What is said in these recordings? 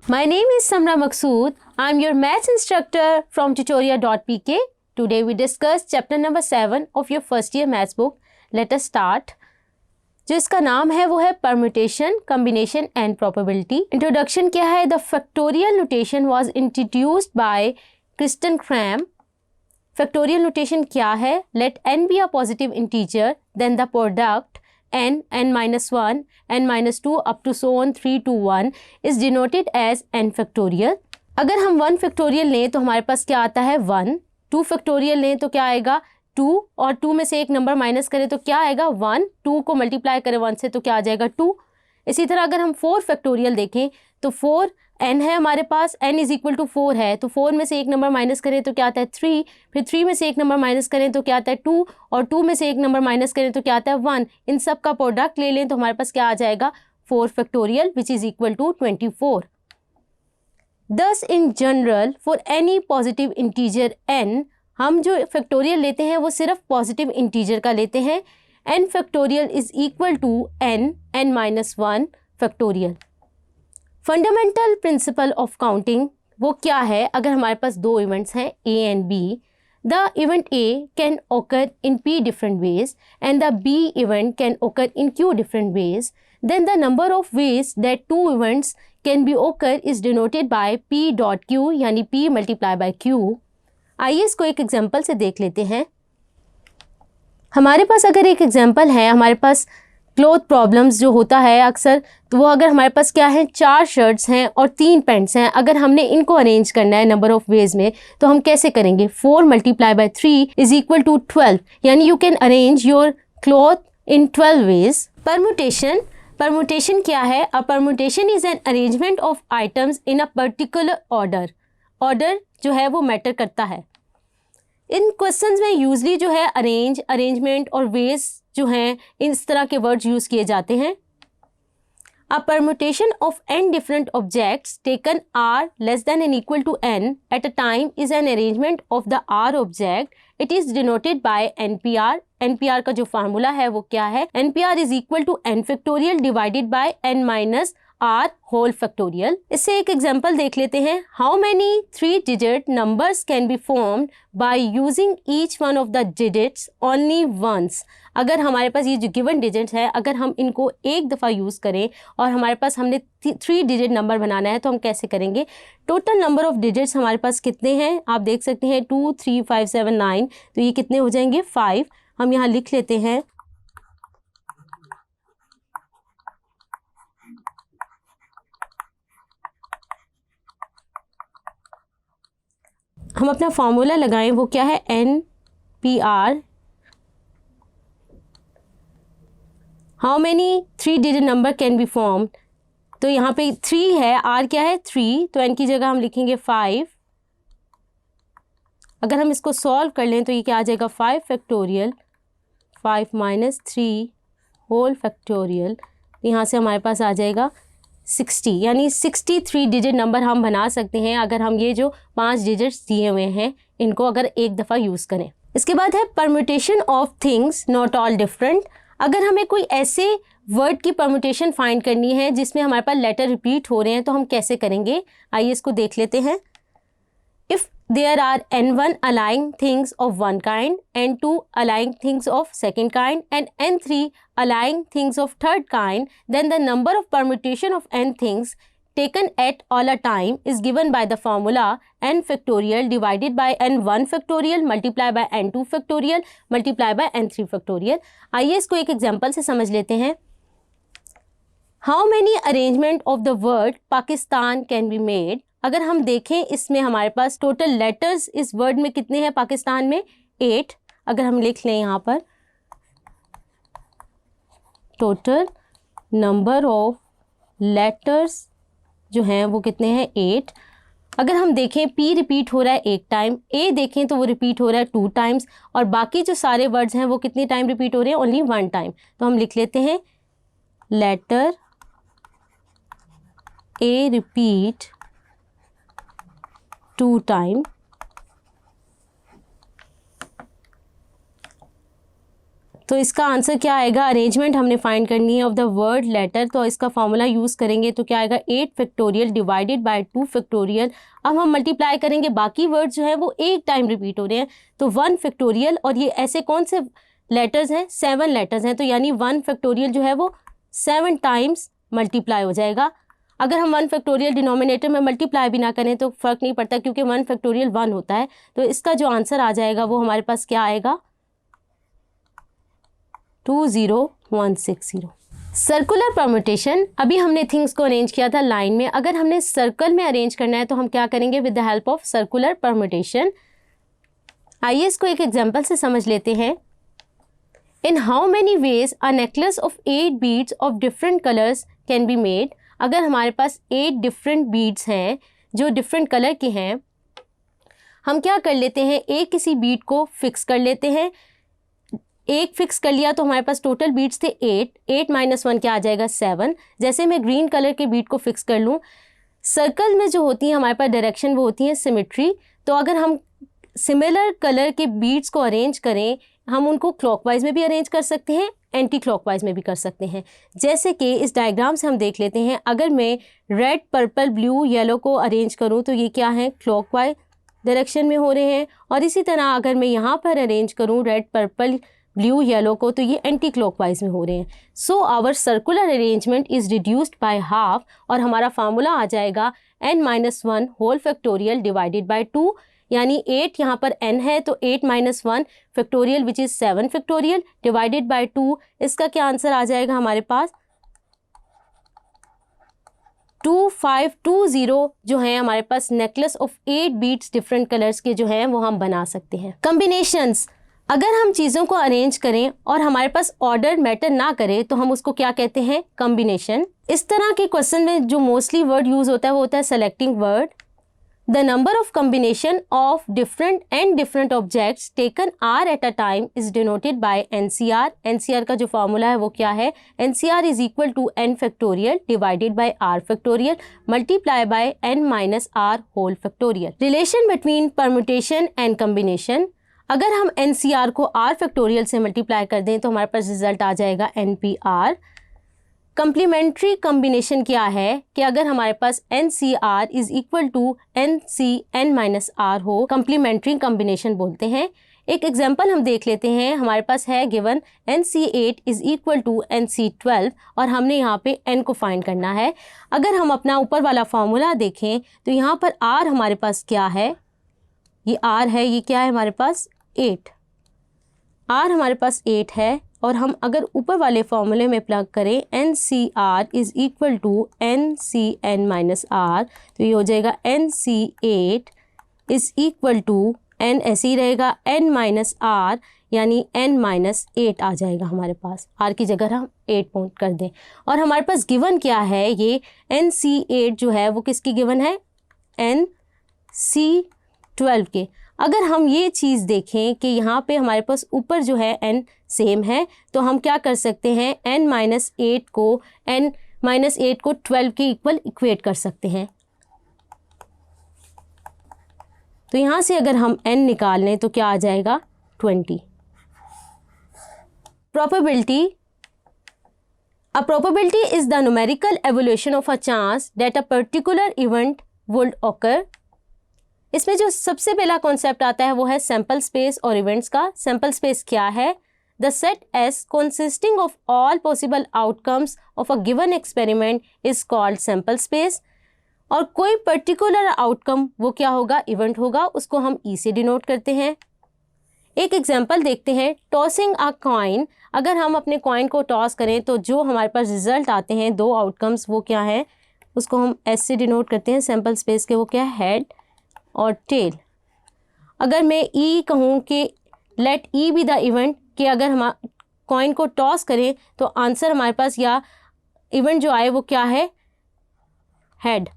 My name is Samra Maqsood. I'm your maths instructor from tutoria.pk. Today we discuss chapter number 7 of your first year maths book. Let us start. जो इसका नाम है वो है permutation, combination and probability. Introduction क्या है? The factorial notation was introduced by Kristen Cram. Factorial notation क्या है? Let n be a positive integer, then the product n minus 1, n minus 2 up to so on 3 to 1 is denoted as n factorial. अगर हम 1 factorial लें तो हमारे पास क्या आता है 1, 2 factorial लें तो क्या आएगा 2 और 2 में से एक नंबर माइनस करें तो क्या आएगा 1, 2 को मल्टीप्लाई करें 1 से तो क्या आ जाएगा 2. इसी तरह अगर हम 4 factorial देखें तो 4 n है हमारे पास, n इज इक्वल टू 4 है तो 4 में से एक नंबर माइनस करें तो क्या आता है 3, फिर 3 में से एक नंबर माइनस करें तो क्या आता है 2 और 2 में से एक नंबर माइनस करें तो क्या आता है 1. इन सब का प्रोडक्ट ले लें तो हमारे पास क्या आ जाएगा 4 factorial which is equal to 24. Thus in general for any positive integer n, हम जो फैक्टोरियल लेते हैं वो सिर्फ पॉजिटिव इंटीजर का लेते हैं. n factorial is equal to n minus 1 factorial. Fundamental principle of counting वो क्या है? अगर हमारे पास दो इवेंट्स हैं A and B, the event A can occur in P different ways and the B event can occur in Q different ways, then the number of ways that two events can be occur is denoted by P dot Q, यानी P multiply by Q. आइए इसको एक example से देख लेते हैं. हमारे पास अगर एक एग्जाम्पल है, हमारे पास क्लोथ प्रॉब्लम्स जो होता है अक्सर, तो वो अगर हमारे पास क्या है 4 शर्ट्स हैं और 3 पैंट्स हैं, अगर हमने इनको अरेंज करना है नंबर ऑफ वेज में तो हम कैसे करेंगे? 4 multiply by 3 is equal to 12, यानी you can arrange your cloth in 12 ways. Permutation क्या है? A permutation is an arrangement of items in a particular order. Order जो है वो मैटर करता है. इन क्वेश्चंस में यूजली जो है अरेंजमेंट और वेज जो हैं इस तरह के वर्ड्स यूज किए जाते हैं. A permutation of n different objects taken r less than and equal to n at a time is an arrangement of the r object. It is denoted by NPR. NPR का जो formula है वो क्या है? NPR is equal to n factorial divided by n minus r whole factorial. इससे एक example देख लेते हैं. How many 3 digit numbers can be formed by using each one of the digits only once. अगर हमारे पास ये जो गिवन डिजिट्स है, अगर हम इनको एक दफ़ा यूज़ करें और हमारे पास हमने 3 डिजिट नंबर बनाना है तो हम कैसे करेंगे? टोटल नंबर ऑफ डिजिट्स हमारे पास कितने हैं आप देख सकते हैं 2 3 5 7 9, तो ये कितने हो जाएंगे 5. हम यहाँ लिख लेते हैं. हम अपना फॉर्मूला लगाएं, वो क्या है NPR. How many 3 digit number can be formed. तो यहाँ पे 3 है, R क्या है 3, तो N की जगह हम लिखेंगे 5. अगर हम इसको सॉल्व कर लें तो ये क्या आ जाएगा 5 फैक्टोरियल 5 माइनस 3 होल फैक्टोरियल. यहाँ से हमारे पास आ जाएगा 60, यानी 63 डिजिट नंबर हम बना सकते हैं अगर हम ये जो 5 डिजिट्स दिए हुए हैं इनको अगर एक दफ़ा यूज़ करें. इसके बाद है permutation of things not all different. अगर हमें कोई ऐसे वर्ड की परम्यूटेशन फाइंड करनी है जिसमें हमारे पास लेटर रिपीट हो रहे हैं तो हम कैसे करेंगे? आइए इसको देख लेते हैं. If there are n1 aligning things of one kind, n2 aligning things of second kind and n3 aligning things of third kind, then the number of permutation of n things taken at all a time is given by the formula n factorial divided by n1 factorial multiply by n2 factorial multiply by n3 factorial. आइए इसको एक example से समझ लेते हैं. How many arrangement of the word Pakistan can be made? अगर हम देखें इसमें हमारे पास टोटल लेटर्स इस वर्ड में कितने हैं पाकिस्तान में 8. अगर हम लिख लें यहाँ पर टोटल नंबर ऑफ लेटर्स जो हैं वो कितने हैं 8. अगर हम देखें P रिपीट हो रहा है 1 टाइम, A देखें तो वो रिपीट हो रहा है 2 टाइम्स और बाकी जो सारे वर्ड्स हैं वो कितनी टाइम रिपीट हो रहे हैं? Only 1 time. तो हम लिख लेते हैं लेटर A रिपीट 2 टाइम तो इसका आंसर क्या आएगा, अरेंजमेंट हमने फाइंड करनी है ऑफ द वर्ड लेटर, तो इसका फॉर्मूला यूज़ करेंगे तो क्या आएगा 8 फैक्टोरियल डिवाइडेड बाय 2 फैक्टोरियल। अब हम मल्टीप्लाई करेंगे, बाकी वर्ड जो है वो एक टाइम रिपीट हो रहे हैं, तो 1 फैक्टोरियल, और ये ऐसे कौन से लेटर्स हैं, 7 लेटर्स हैं, तो यानी 1 फैक्टोरियल जो है वो 7 टाइम्स मल्टीप्लाई हो जाएगा। अगर हम 1 फैक्टोरियल डिनोमिनेटर में मल्टीप्लाई भी ना करें तो फ़र्क नहीं पड़ता, क्योंकि 1 फैक्टोरियल 1 होता है। तो इसका जो आंसर आ जाएगा वो हमारे पास क्या आएगा, 20160। सर्कुलर परम्यूटेशन, अभी हमने थिंग्स को अरेंज किया था लाइन में, अगर हमने सर्कल में अरेंज करना है तो हम क्या करेंगे, with the help of circular permutation. आइए इसको एक एग्जांपल से समझ लेते हैं। In how many ways a necklace of 8 beads of different colours can be made. अगर हमारे पास 8 डिफरेंट बीड्स हैं जो डिफरेंट कलर के हैं, हम क्या कर लेते हैं, एक किसी बीड को फिक्स कर लेते हैं। एक फिक्स कर लिया तो हमारे पास टोटल बीट्स थे 8 माइनस 1 क्या आ जाएगा 7। जैसे मैं ग्रीन कलर के बीट को फिक्स कर लूँ, सर्कल में जो होती है हमारे पास डायरेक्शन वो होती है सिमेट्री, तो अगर हम सिमिलर कलर के बीट्स को अरेंज करें, हम उनको क्लॉकवाइज में भी अरेंज कर सकते हैं, एंटी क्लॉकवाइज में भी कर सकते हैं। जैसे कि इस डायग्राम से हम देख लेते हैं, अगर मैं रेड पर्पल ब्लू येलो को अरेंज करूँ तो ये क्या है, क्लॉकवाइज डायरेक्शन में हो रहे हैं, और इसी तरह अगर मैं यहाँ पर अरेंज करूँ रेड पर्पल ब्लू येलो को तो ये एंटी क्लॉकवाइज में हो रहे हैं। So our circular arrangement is reduced by half, और हमारा फार्मूला आ जाएगा n-1 whole factorial divided bye 2, यानी 8 यहाँ पर n है तो 8-1 factorial which is 7 factorial divided bye 2। इसका क्या आंसर आ जाएगा हमारे पास 2520 जो है हमारे पास necklace of 8 beads different colours के जो हैं वो हम बना सकते हैं। कॉम्बिनेशंस, अगर हम चीज़ों को अरेंज करें और हमारे पास ऑर्डर मैटर ना करे तो हम उसको क्या कहते हैं, कॉम्बिनेशन। इस तरह के क्वेश्चन में जो मोस्टली वर्ड यूज़ होता है वो होता है selecting word. The number of combination of different objects taken r at a time is denoted by NCR। NCR का जो फॉर्मूला है वो क्या है, NCR is equal to n factorial divided by r factorial multiply by n-r whole factorial. Relation between permutation and combination, अगर हम NCR को r factorial से मल्टीप्लाई कर दें तो हमारे पास रिजल्ट आ जाएगा NPR। कंप्लीमेंट्री कॉम्बिनेशन क्या है कि अगर हमारे पास NCR is equal to NCn-r हो, कंप्लीमेंट्री कॉम्बिनेशन बोलते हैं। एक एग्जांपल हम देख लेते हैं, हमारे पास है given NC8 is equal to NC12 और हमने यहाँ पे n को फाइंड करना है। अगर हम अपना ऊपर वाला फॉर्मूला देखें तो यहाँ पर r हमारे पास क्या है, ये r है, ये क्या है हमारे पास 8, r हमारे पास 8 है, और हम अगर ऊपर वाले फॉर्मूले में प्लग करें NCR is equal to NCn-r तो ये हो जाएगा NC8 is equal to n ऐसे ही रहेगा n-r यानी n-8 आ जाएगा हमारे पास, r की जगह हम 8 पुट कर दें। और हमारे पास गिवन क्या है, ये NC8 जो है वो किसकी गिवन है, NC12 के। अगर हम ये चीज़ देखें कि यहाँ पे हमारे पास ऊपर जो है n सेम है तो हम क्या कर सकते हैं, n-8 को 12 के इक्वल इक्वेट कर सकते हैं। तो यहाँ से अगर हम n निकाल लें तो क्या आ जाएगा 20। Probability, a probability is the numerical evolution of a chance that a particular event would occur. इसमें जो सबसे पहला कॉन्सेप्ट आता है वो है सैम्पल स्पेस और इवेंट्स का। सैम्पल स्पेस क्या है, the set S consisting of all possible outcomes of a given experiment is called sample space। और कोई पर्टिकुलर आउटकम वो क्या होगा, इवेंट होगा, उसको हम E से डिनोट करते हैं। एक एग्जांपल देखते हैं, टॉसिंग अ कॉइन। अगर हम अपने कॉइन को टॉस करें तो जो हमारे पास रिजल्ट आते हैं, दो आउटकम्स, वो क्या हैं, उसको हम S से डिनोट करते हैं सैम्पल स्पेस के, वो क्या है, हेड और टेल। अगर मैं E कहूँ कि let E be the event, कि अगर हम कॉइन को टॉस करें तो आंसर हमारे पास या इवेंट जो आए वो क्या है, हेड।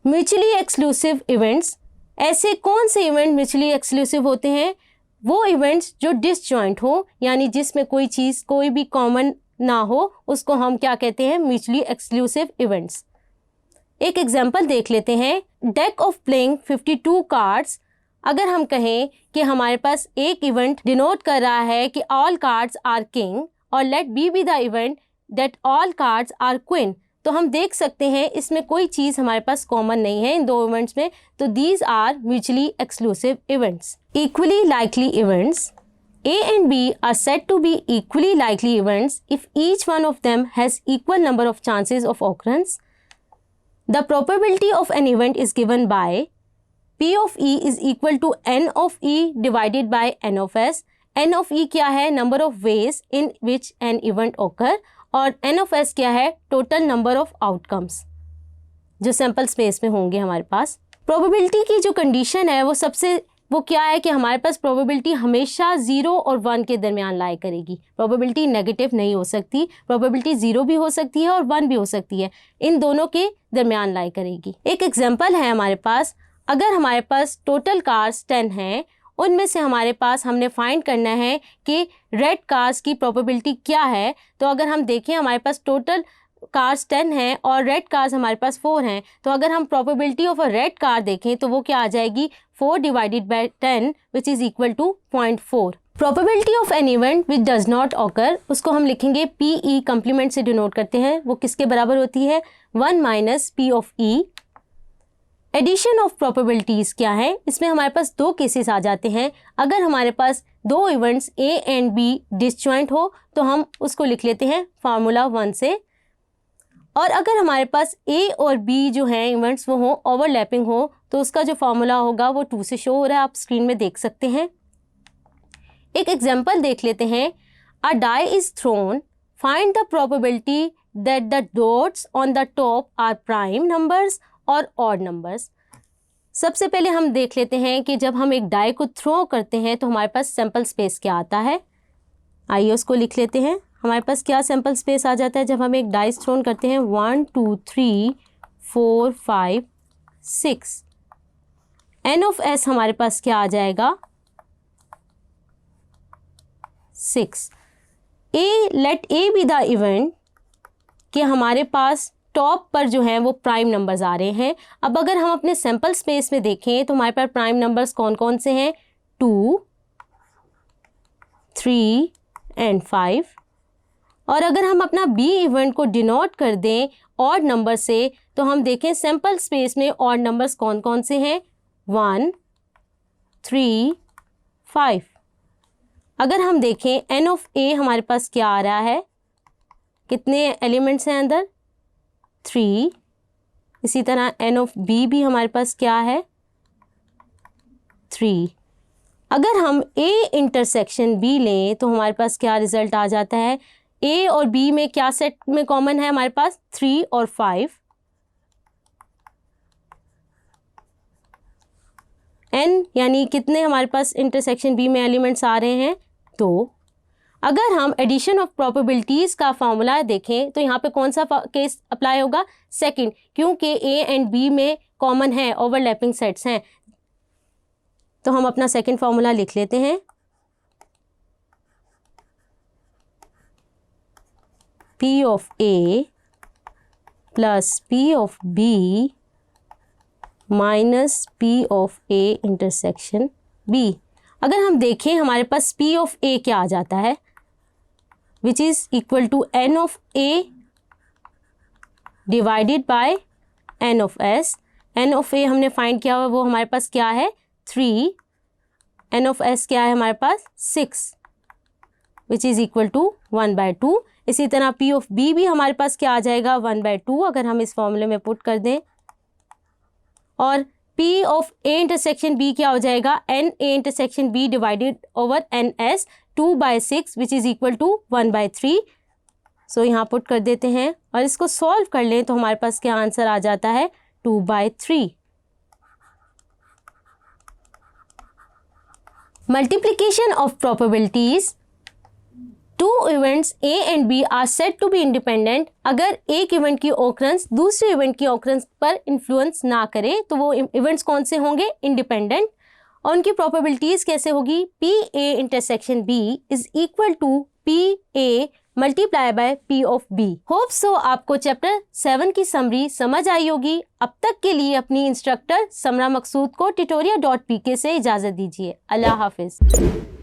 म्यूचुअली एक्सक्लूसिव इवेंट्स, ऐसे कौन से इवेंट म्यूचुअली एक्सक्लूसिव होते हैं, वो इवेंट्स जो डिसजॉइंट हो, यानी जिसमें कोई चीज़ कोई भी कॉमन ना हो, उसको हम क्या कहते हैं, म्यूचुअली एक्सक्लूसिव इवेंट्स। एक एग्जांपल देख लेते हैं, डेक ऑफ प्लेइंग 52 कार्ड्स। अगर हम कहें कि हमारे पास एक इवेंट डिनोट कर रहा है कि ऑल कार्ड्स आर किंग और let B be the event that all cards are queen, तो हम देख सकते हैं इसमें कोई चीज़ हमारे पास कॉमन नहीं है इन दो इवेंट्स में, तो these are mutually exclusive events. Equally likely events, A and B are said to be equally likely events if each one of them has equal number of chances of occurrence. The probability of an event is given by P of E is equal to N of E divided by N of S. N of E क्या है? Number of ways in which an event occur, और N of S क्या है? Total number of outcomes जो sample space में होंगे हमारे पास। Probability की जो कंडीशन है वो क्या है कि हमारे पास प्रोबेबिलिटी हमेशा 0 और 1 के दरमियान लाई करेगी। प्रोबेबिलिटी नेगेटिव नहीं हो सकती, प्रोबेबिलिटी 0 भी हो सकती है और 1 भी हो सकती है, इन दोनों के दरमियान लाई करेगी। एक एग्जांपल है हमारे पास, अगर हमारे पास टोटल कार्स 10 हैं, उनमें से हमारे पास हमने फाइंड करना है कि रेड कार्स की प्रोबेबिलिटी क्या है। तो अगर हम देखें हमारे पास टोटल कार्स 10 हैं और रेड कार्स हमारे पास 4 हैं, तो अगर हम probability of a red car देखें तो वो क्या आ जाएगी? 4 divided by 10 which is equal to 0.4। Probability of an event which does not occur, उसको हम लिखेंगे PE, कंप्लीमेंट से डिनोट करते हैं, वो किसके बराबर होती है? 1 minus P of E। Addition of probabilities क्या है? इसमें हमारे पास दो केसेस आ जाते हैं। अगर हमारे पास दो events A and B disjoint हो तो हम उसको लिख लेते हैं फार्मूला 1 से, और अगर हमारे पास A और B जो हैं इवेंट्स वो हो ओवरलैपिंग हो तो उसका जो फार्मूला होगा वो 2 से शो हो रहा है, आप स्क्रीन में देख सकते हैं। एक एग्जांपल देख लेते हैं। A die is thrown, find the probability that the dots on the top are prime numbers और ऑड नंबर्स। सबसे पहले हम देख लेते हैं कि जब हम एक डाई को थ्रो करते हैं तो हमारे पास सैम्पल स्पेस क्या आता है। आइए उसको लिख लेते हैं। हमारे पास क्या सैम्पल स्पेस आ जाता है जब हम एक डाइस थ्रोन करते हैं? 1 2 3 4 5 6। N ऑफ S हमारे पास क्या आ जाएगा? 6। Let A be the event कि हमारे पास टॉप पर जो है वो प्राइम नंबर्स आ रहे हैं। अब अगर हम अपने सैम्पल स्पेस में देखें तो हमारे पास प्राइम नंबर्स कौन कौन से हैं? 2 3 एंड 5। और अगर हम अपना B इवेंट को डिनोट कर दें ऑड नंबर से तो हम देखें सैम्पल स्पेस में ऑड नंबर्स कौन कौन से हैं? 1 3 5। अगर हम देखें N ऑफ A हमारे पास क्या आ रहा है? कितने एलिमेंट्स हैं अंदर? 3। इसी तरह N ऑफ B भी हमारे पास क्या है? 3। अगर हम A इंटरसेक्शन B लें तो हमारे पास क्या रिजल्ट आ जाता है? A और B में क्या सेट में कॉमन है हमारे पास? 3 और 5। N यानी कितने हमारे पास इंटरसेक्शन B में एलिमेंट्स आ रहे हैं? 2। अगर हम एडिशन ऑफ प्रोबेबिलिटीज़ का फॉर्मूला देखें तो यहाँ पे कौन सा केस अप्लाई होगा? सेकंड, क्योंकि A एंड B में कॉमन है, ओवरलैपिंग सेट्स हैं। तो हम अपना सेकंड फॉर्मूला लिख लेते हैं। P of A plus P of B minus P of A intersection B। अगर हम देखें हमारे पास P of A क्या आ जाता है? Which is equal to N of A divided by N of S। N of A हमने find किया हुआ, वो हमारे पास क्या है? 3। N of S क्या है हमारे पास? 6 which is equal to 1/2। इसी तरह P of B भी हमारे पास क्या आ जाएगा? 1/2 अगर हम इस फॉर्मूले में पुट कर दें। और P of A intersection B क्या हो जाएगा? N A intersection B divided over N S 2/6 which is equal to 1/3। So यहाँ पुट कर देते हैं और इसको सॉल्व कर लें तो हमारे पास क्या आंसर आ जाता है? 2/3। Multiplication of probabilities. 2 events A and B are said to be independent. अगर एक इवेंट की ऑकरेंस दूसरे इवेंट की ऑकरेंस पर इन्फ्लुएंस ना करे तो वो इवेंट्स कौन से होंगे? इंडिपेंडेंट। और उनकी प्रोबेबिलिटीज़ कैसे होगी? PA intersection B is equal to PA multiply by P of B। Hope so आपको चैप्टर 7 की समरी समझ आई होगी। अब तक के लिए अपनी इंस्ट्रक्टर समरा मकसूद को tutoria.pk से इजाज़त दीजिए। अल्लाह हाफिज़।